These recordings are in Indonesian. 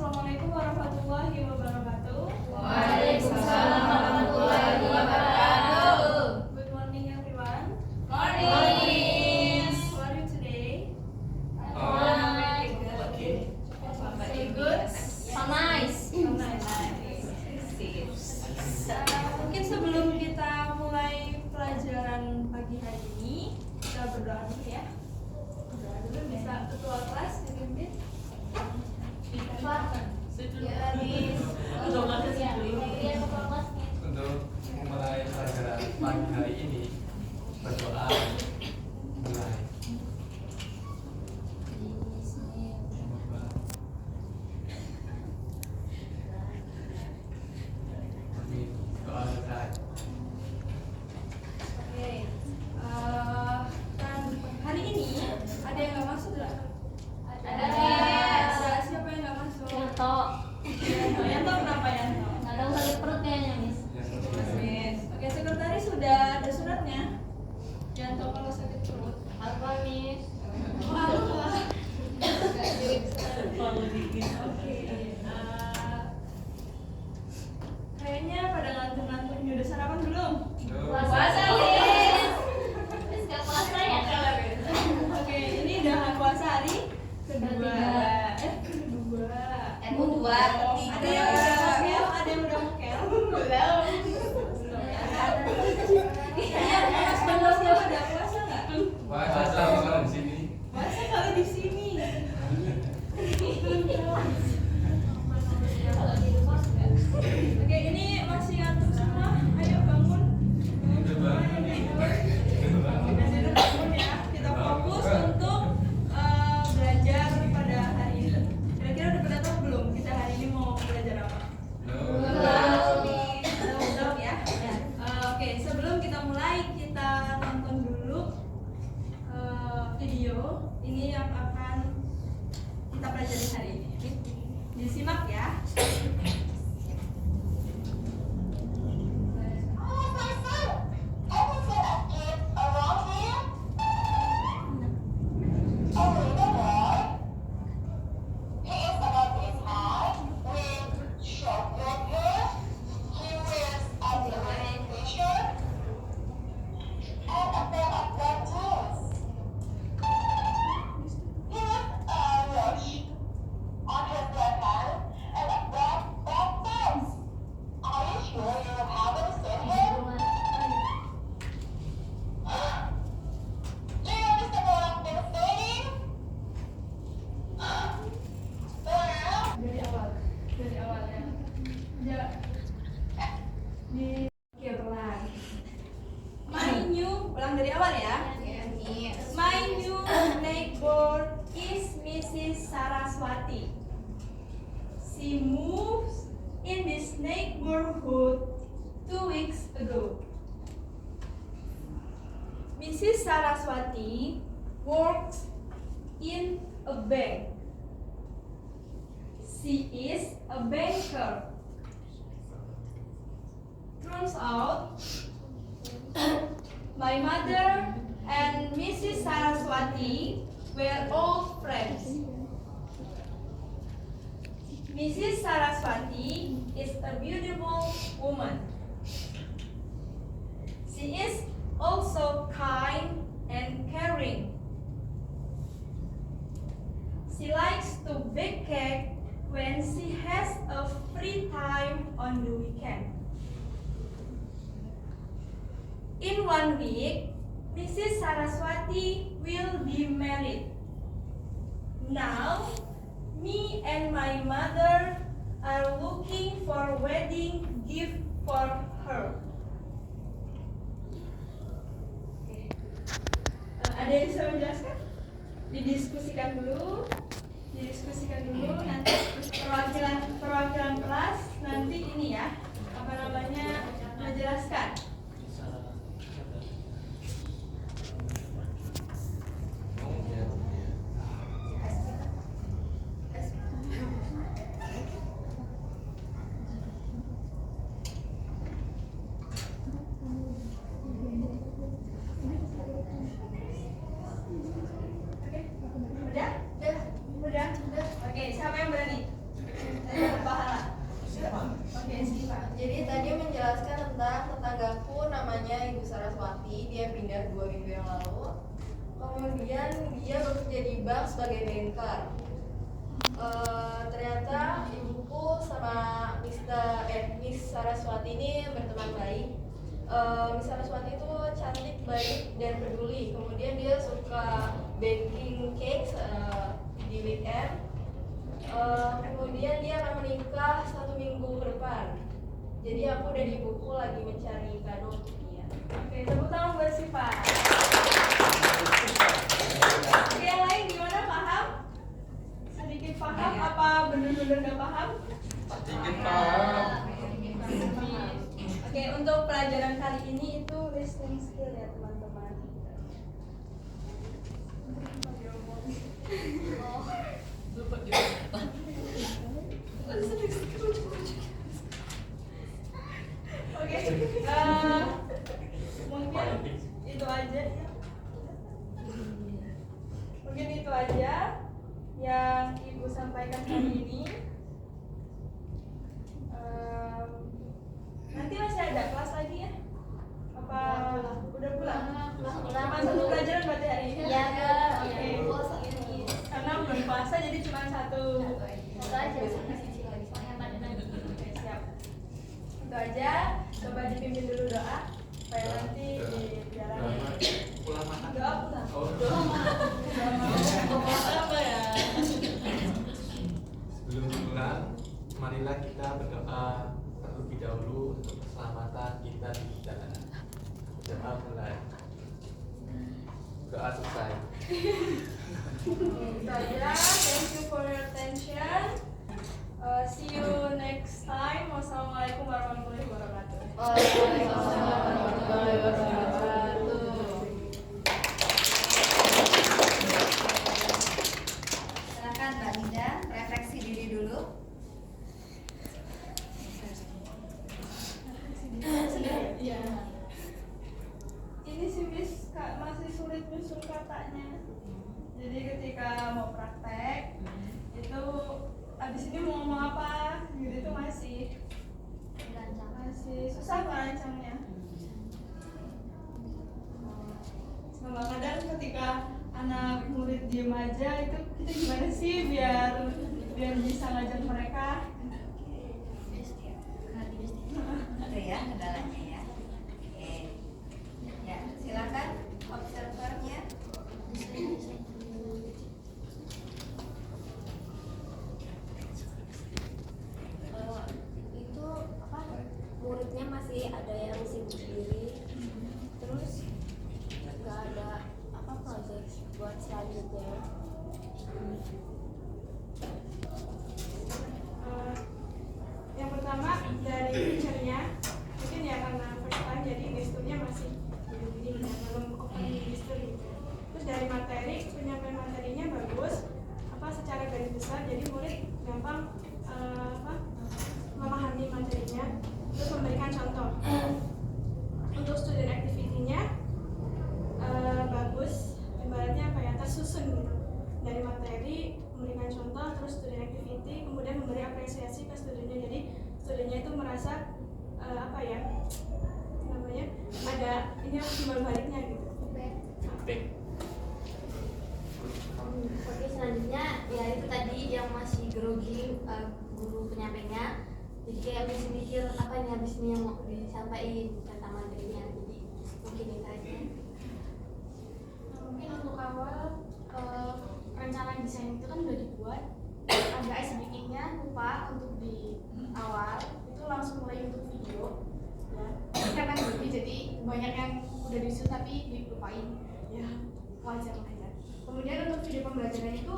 Assalamualaikum warahmatullahi wabarakatuh. Waalaikumsalam warahmatullahi wabarakatuh. Good morning everyone. Morning. How are you today? Alright. Very good. So nice. Mungkin sebelum kita mulai pelajaran pagi hari ini, kita berdoa dulu ya. Berdoa dulu, bisa ketua kelas dipimpin. Untuk memulai pelajaran pagi hari ini, berdoa mulai. Amin. Doa selesai. Oke. Dan hari ini ada yang nggak masuk nggak? Ada. Ada. Siapa yang nggak masuk? Yanto. Yanto kenapa Yanto? Kadang sakit perut kayaknya, Miss. Yes. Oke, sekretaris sudah ada suratnya. Yanto kalau sakit perut. Apa, Miss? Oke. Kayaknya pada ngantuk-ngantuk nih. Udah sarapan belum? Puasa, Miss. Miss nggak puasa ya? Oke, ini udah puasa hari kedua. Kedua, Ada yang udah mokel? Ada yang udah mokel? Belum. Iya, Mas Bandosnya pada puasa nggak? Puasa kalau di sini. Puasa kalau di sini. Oke, ini masih ngantuk semua. Ayo bangun. Udah bangun. Udah bangun ya. Kita fokus untuk belajar pada hari ini. Kira-kira udah pada tahu belum kita hari ini mau belajar apa? Belum ya. Oke, sebelum kita mulai kita nonton dulu video ini yang akan kita pelajari hari ini. Disimak ya. Dari awalnya. Oke, pelan. My new, ulang dari awal ya. My new neighbor is Mrs. Saraswati. She moves in this neighborhood 2 weeks ago. Mrs. Saraswati works in a bank. She is a banker. Turns out, my mother and Mrs. Saraswati were old friends. Mrs. Saraswati is a beautiful woman. She is also kind and caring. She likes to bake cake when she has a free time on the weekend. In 1 week, Mrs. Saraswati will be married. Now, me and my mother are looking for wedding gift for her. Ada yang bisa menjelaskan? Didiskusikan dulu, nanti perwakilan kelas nanti ini ya, menjelaskan. Oke, udah? Oke, siapa yang berani? kerja di bank sebagai banker. Ternyata ibuku sama Miss Saraswati ini berteman baik. Miss Saraswati itu cantik, baik, dan peduli. Kemudian dia suka baking cakes di weekend. Kemudian dia akan menikah 1 minggu ke depan. Jadi aku dan ibuku lagi mencari kado untuk dia. Oke, tepuk tangan buat Siva. Oke, yang lain gimana, paham? Sedikit paham apa bener-bener gak paham? Sedikit paham. Oke, untuk pelajaran kali ini itu listening skill ya teman-teman. Oke, mungkin itu aja. Mungkin itu aja yang Ibu sampaikan kali ini. Nanti masih ada kelas lagi ya? Apa udah pulang? Cuma 1 pelajaran berarti hari ini? Iya, Oke. Karena belum puasa jadi cuma 1. Satu aja sama sisi lagi soalnya pada nanti. Oke, siap. Itu aja. Coba dipimpin dulu doa supaya nanti dijalani. Pulang makan. Doa pulang. Oh. Apa ya? Sebelum pulang, marilah kita berdoa terlebih dahulu untuk keselamatan kita di jalanan. Doa mulai. Doa selesai. Itu aja. Thank you for your attention. See you next time. Wassalamualaikum warahmatullahi wabarakatuh. Waalaikumsalam warahmatullahi wabarakatuh. Silakan Mbak Linda, refleksi diri dulu. Iya. Ini sih Miss masih sulit nyusun katanya. Jadi ketika mau praktek itu abis ini mau ngomong apa gitu itu masih susah merancangnya. Sama kadang ketika anak murid diem aja itu kita gimana sih biar bisa ngajar mereka. Itu ya kendalanya ya. Oke. Ya, silakan observernya. Itu apa? Muridnya masih ada yang sibuk diri, terus nggak ada apa project buat selanjutnya. Yang pertama dari teachernya mungkin ya karena first time jadi gesturnya masih gini belum opening gestur gitu. Terus dari materi penyampaian materinya bagus secara garis besar jadi murid gampang memahami materinya. Terus memberikan contoh. Untuk student activity-nya bagus, ibaratnya tersusun gitu dari materi, memberikan contoh, terus student activity, kemudian memberi apresiasi ke studennya. Jadi studennya itu merasa ada ini timbal baliknya gitu. Oke, selanjutnya ya itu tadi yang masih grogi guru penyampainya. Jadi kayak habis mikir apa nih habis ini yang mau disampaikan tentang materinya. Jadi mungkin itu aja. Mungkin untuk awal rencana desain itu kan udah dibuat, ada ice breaking-nya lupa untuk di awal itu langsung mulai untuk video ya. Karena grogi jadi banyak yang udah disusun tapi dilupain ya, wajar lah ya. Kemudian untuk video pembelajaran itu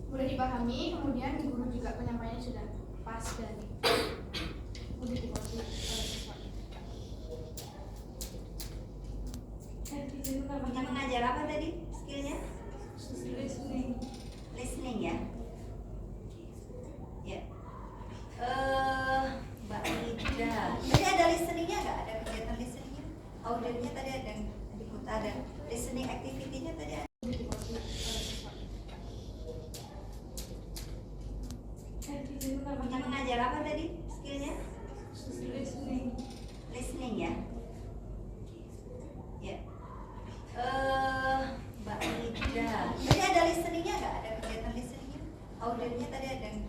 mudah dipahami, kemudian guru juga penyampaiannya sudah pas dan mudah dimengerti oleh siswa. Kita mengajar apa tadi skillnya? Listening ya. Ya. Mbak Ida, tadi ada listeningnya nggak? Ada kegiatan listeningnya? Audionya tadi ada, ada listening activity-nya tadi ada. Kita mengajar apa tadi? Tadi ada listeningnya nggak? Ada kegiatan listeningnya? Audionya tadi ada yang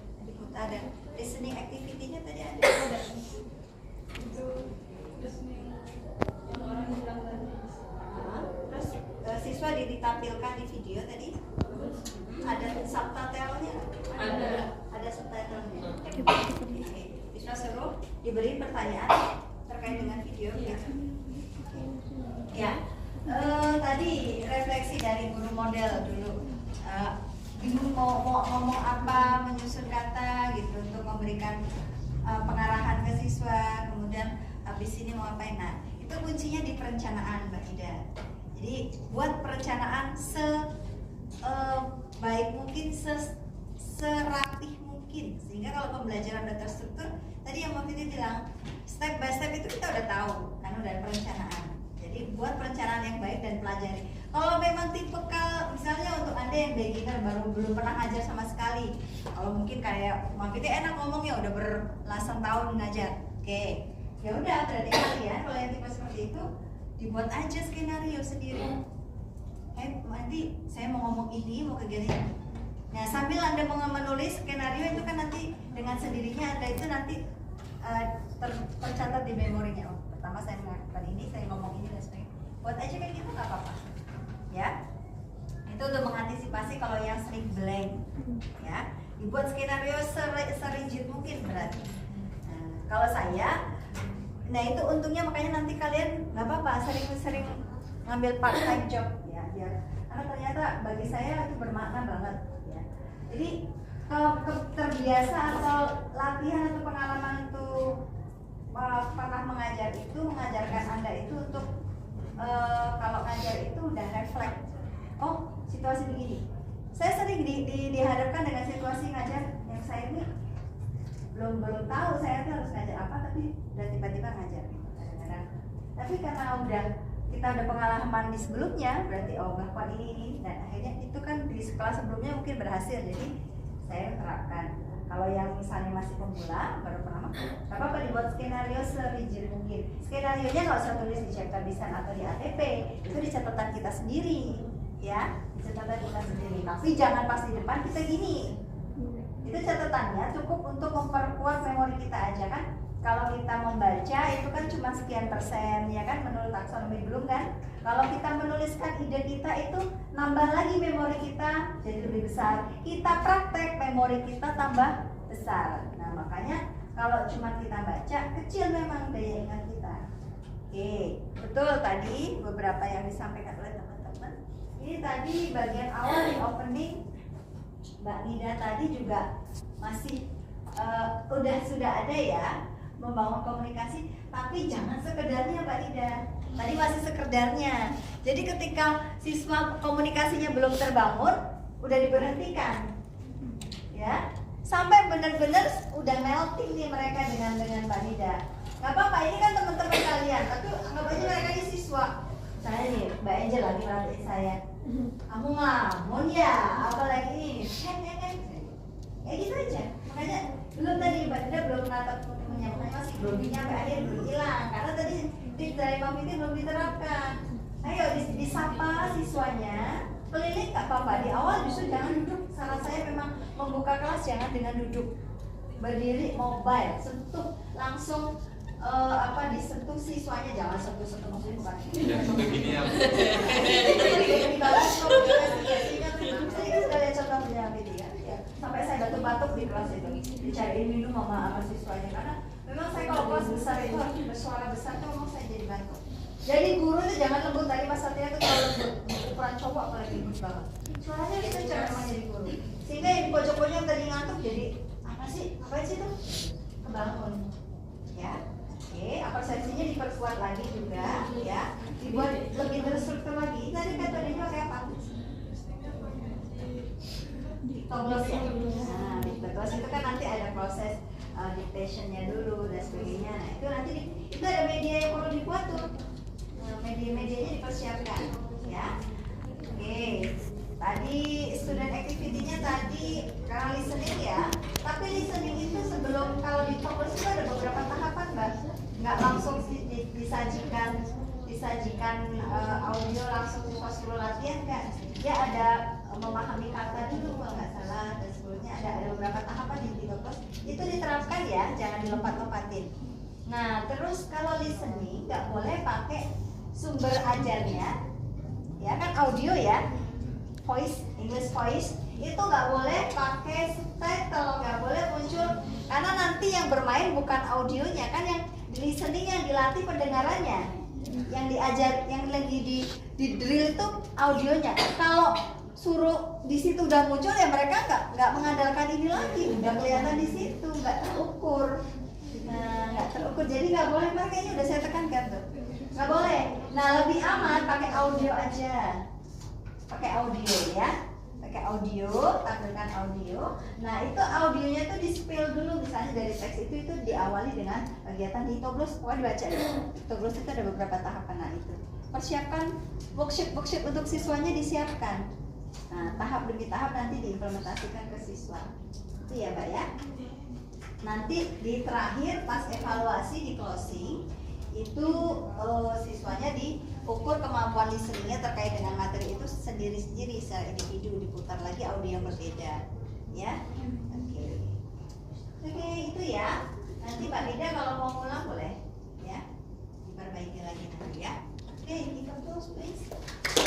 ada listening activity-nya tadi ada. Itu listening yang orang bilang tadi. Terus siswa ditampilkan di video tadi. Ada subtitlenya? Ada subtitlenya. Siswa suruh diberi pertanyaan terkait dengan video gitu. Ya. Tadi refleksi dari guru model dulu. Bingung mau ngomong apa, menyusun kata gitu untuk memberikan pengarahan ke siswa. Kemudian habis ini mau ngapain? Nah, itu kuncinya di perencanaan, Mbak Ida. Jadi buat perencanaan baik mungkin, serapih mungkin, sehingga kalau pembelajaran udah terstruktur, tadi yang Mbak Fitri bilang step by step itu kita udah tahu kan, udah perencanaan. Jadi buat perencanaan yang baik dan pelajari. Kalau memang tipikal misalnya untuk Anda yang beginner belum pernah ngajar sama sekali, kalau mungkin kayak Mbak Fitri enak ngomongnya udah belasan tahun ngajar, oke, ya udah berarti kalian kalau yang tipe seperti itu dibuat aja skenario sendiri. Nanti saya mau ngomong ini, mau kegiatan. Nah, sambil Anda mau menulis skenario itu kan nanti dengan sendirinya Anda itu nanti tercatat di memorinya. Oh, pertama saya melakukan ini, saya ngomong ini dan sebagainya. Buat aja kan gitu nggak apa-apa, ya. Itu untuk mengantisipasi kalau yang sering blank, ya. Dibuat skenario serigid mungkin berarti. Nah, kalau saya, nah itu untungnya makanya nanti kalian nggak apa-apa sering-sering ngambil part time job, ya, biar karena ternyata bagi saya itu bermakna banget, ya. Jadi kalau terbiasa atau latihan atau pengalaman itu pernah mengajar itu mengajarkan Anda itu untuk kalau ngajar itu udah refleks. Oh, situasi begini. Saya sering dihadapkan dengan situasi ngajar yang saya ini belum tahu saya tuh harus ngajar apa, tapi udah tiba-tiba ngajar gitu kadang-kadang. Tapi karena kita udah pengalaman di sebelumnya, berarti bahwa ini dan akhirnya itu kan di sekolah sebelumnya mungkin berhasil, jadi saya terapkan. Kalau yang misalnya masih pemula, baru pernah, gak apa-apa dibuat skenario serigid mungkin. Skenario-nya nggak usah tulis di chapter design atau di ATP, itu di catatan kita sendiri, ya, di catatan kita sendiri. Tapi jangan pas di depan kita gini. Itu catatannya cukup untuk memperkuat memori kita aja kan. Kalau kita membaca itu kan cuma sekian persen, ya kan, menurut taksonomi belum kan. Kalau kita menuliskan ide kita itu nambah lagi memori kita jadi lebih besar. Kita praktek memori kita tambah besar. Nah makanya kalau cuma kita baca kecil memang daya ingat kita. Oke, betul tadi beberapa yang disampaikan oleh teman-teman. Ini tadi bagian awal di opening Mbak Nida tadi juga masih sudah ada ya, membangun komunikasi, tapi jangan sekedarnya Mbak Nida. Tadi masih sekedarnya. Jadi ketika siswa komunikasinya belum terbangun, udah diberhentikan, ya, sampai benar-benar udah melting nih mereka dengan Mbak Nida. Gak apa-apa, ini kan teman-teman kalian, tapi anggap aja mereka ini siswa. Saya nih, Mbak Angel lagi melatih saya. Kamu ngelamun ya, apalagi ini, ya gitu aja. Makanya belum tadi Mbak Nida belum menatap menyampaikan masih belum nyampe akhir belum hilang, karena tadi tips dari Mbak Fitri belum diterapkan. Ayo disapa siswanya, keliling gak apa-apa. Di awal justru jangan duduk. Saran saya memang membuka kelas jangan dengan duduk, berdiri, mobile, sentuh langsung disentuh siswanya, jangan sentuh maksudnya bukan. Ya, seperti gini ya. Di bawah saya kan sudah lihat contohnya Fitri kan, ya. Sampai saya batuk-batuk di kelas itu, dicariin minum sama siswanya karena memang saya kalau kelas besar itu harus bersuara besar tuh memang saya jadi batuk. Jadi guru itu jangan lembut, tadi Mas Satria tuh kalau ukuran cowok apalagi lembut banget. Suaranya kita cara memang jadi guru. Sehingga yang di pojok-pojok tadi ngantuk jadi apa sih tuh kebangun. Ya. Oke, apresiasinya diperkuat lagi juga, ya. Dibuat lebih terstruktur lagi. Tadi metodenya kayak apa? Toglos ya. Nah, toglos itu kan nanti ada proses dictationnya dulu dan sebagainya. Nah, itu nanti itu ada media yang perlu dibuat tuh. Media-medianya dipersiapkan, ya. Oke. Tadi student activity-nya tadi karena listening ya. Tapi listening itu sebelum kalau di toglos itu ada beberapa tahapan, Mbak. Nggak langsung disajikan audio langsung siswa suruh latihan kan. Dia ada memahami kata dulu kalau nggak salah, dan sebelumnya ada beberapa tahapan di Tiga itu diterapkan ya, jangan dilompat-lompatin. Nah terus kalau listening nggak boleh pakai sumber ajarnya, ya kan audio ya, voice, English voice itu nggak boleh pakai subtitle, nggak boleh muncul, karena nanti yang bermain bukan audionya kan, yang listening yang dilatih pendengarannya, yang diajar, yang lagi di drill itu audionya. Kalau suruh di situ udah muncul ya mereka nggak mengandalkan ini lagi, udah kelihatan di situ, nggak terukur. Nah nggak terukur, jadi nggak boleh, makanya udah saya tekankan tuh, nggak boleh. Nah lebih aman pakai audio aja, pakai audio ya, pakai audio, tampilkan audio. Nah itu audionya tuh di spill dulu, misalnya dari teks itu diawali dengan kegiatan Itoblos. Wah dibaca ya, Itoblos itu ada beberapa tahapan. Nah itu persiapkan workshop untuk siswanya, disiapkan. Nah tahap demi tahap nanti diimplementasikan ke siswa. Itu ya Mbak ya. Nanti di terakhir pas evaluasi di closing itu siswanya diukur kemampuan listeningnya terkait dengan materi itu sendiri-sendiri secara individu, diputar lagi audio yang berbeda ya. Oke, itu ya. Nanti Pak Lida kalau mau pulang boleh ya, diperbaiki lagi nanti ya. Oke, kita close please. Oke,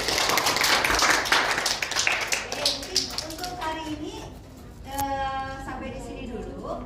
mungkin untuk hari ini sampai di sini dulu.